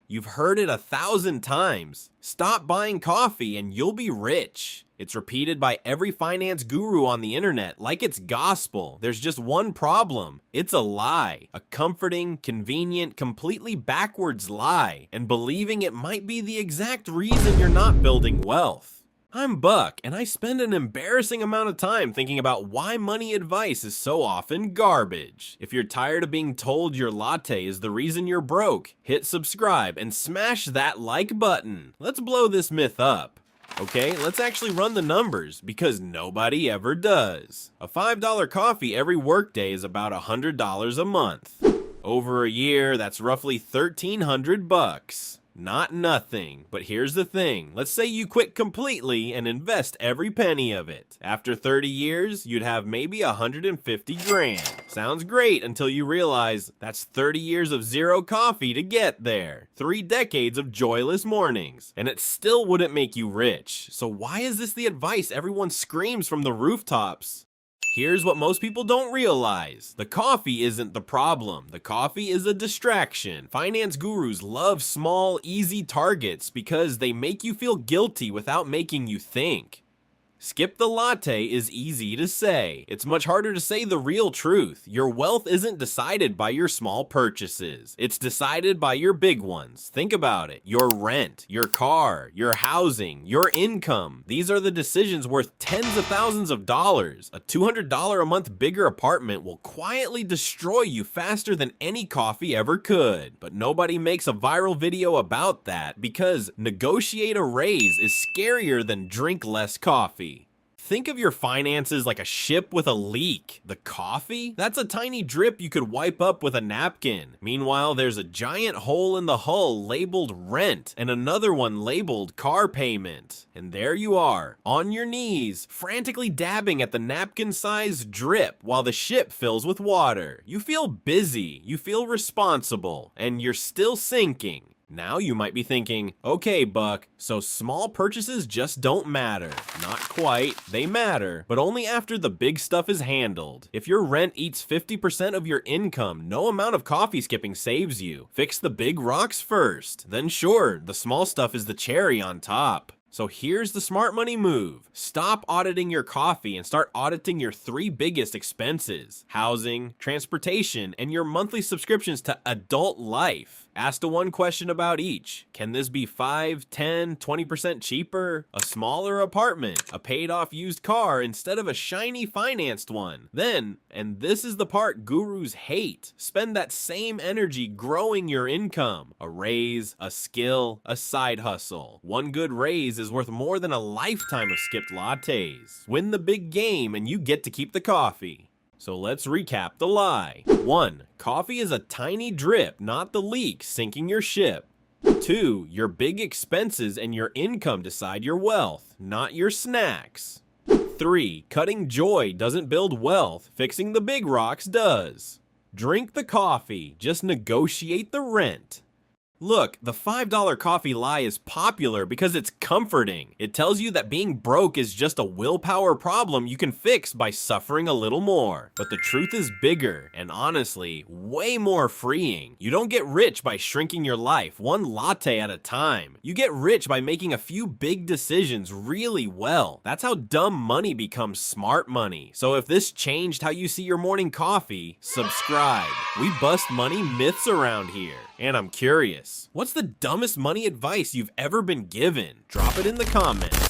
You've heard it 1,000 times. Stop buying coffee and you'll be rich. It's repeated by every finance guru on the internet like it's gospel. There's just one problem. It's a lie. A comforting, convenient, completely backwards lie. And believing it might be the exact reason you're not building wealth. I'm Buck, and I spend an embarrassing amount of time thinking about why money advice is so often garbage. If you're tired of being told your latte is the reason you're broke, hit subscribe and smash that like button. Let's blow this myth up. Okay, let's actually run the numbers, because nobody ever does. A $5 coffee every workday is about $100 a month. Over a year, that's roughly $1,300. Not nothing, but here's the thing. Let's say you quit completely and invest every penny of it. After 30 years, you'd have maybe 150 grand. Sounds great until you realize that's 30 years of zero coffee to get there. 3 decades of joyless mornings. And it still wouldn't make you rich. So why is this the advice everyone screams from the rooftops? Here's what most people don't realize. The coffee isn't the problem. The coffee is a distraction. Finance gurus love small, easy targets because they make you feel guilty without making you think. Skip the latte is easy to say. It's much harder to say the real truth. Your wealth isn't decided by your small purchases. It's decided by your big ones. Think about it. Your rent, your car, your housing, your income. These are the decisions worth tens of thousands of dollars. A $200 a month bigger apartment will quietly destroy you faster than any coffee ever could. But nobody makes a viral video about that because negotiate a raise is scarier than drink less coffee. Think of your finances like a ship with a leak. The coffee? That's a tiny drip you could wipe up with a napkin. Meanwhile, there's a giant hole in the hull labeled rent and another one labeled car payment. And there you are, on your knees, frantically dabbing at the napkin-sized drip while the ship fills with water. You feel busy, you feel responsible, and you're still sinking. Now you might be thinking, okay, Buck, so small purchases just don't matter. Not quite, they matter, but only after the big stuff is handled. If your rent eats 50% of your income, no amount of coffee skipping saves you. Fix the big rocks first. Then sure, the small stuff is the cherry on top. So here's the smart money move. Stop auditing your coffee and start auditing your 3 biggest expenses: housing, transportation, and your monthly subscriptions to Adult Life. Ask the one question about each. Can this be 5, 10, 20% cheaper? A smaller apartment, a paid off used car instead of a shiny financed one. Then, and this is the part gurus hate, spend that same energy growing your income. A raise, a skill, a side hustle. One good raise is worth more than a lifetime of skipped lattes. Win the big game and you get to keep the coffee. So let's recap the lie. 1. Coffee is a tiny drip, not the leak, sinking your ship. 2. Your big expenses and your income decide your wealth, not your snacks. 3. Cutting joy doesn't build wealth, fixing the big rocks does. Drink the coffee, just negotiate the rent. Look, the $5 coffee lie is popular because it's comforting. It tells you that being broke is just a willpower problem you can fix by suffering a little more. But the truth is bigger and honestly, way more freeing. You don't get rich by shrinking your life one latte at a time. You get rich by making a few big decisions really well. That's how dumb money becomes smart money. So if this changed how you see your morning coffee, subscribe. We bust money myths around here. And I'm curious, what's the dumbest money advice you've ever been given? Drop it in the comments.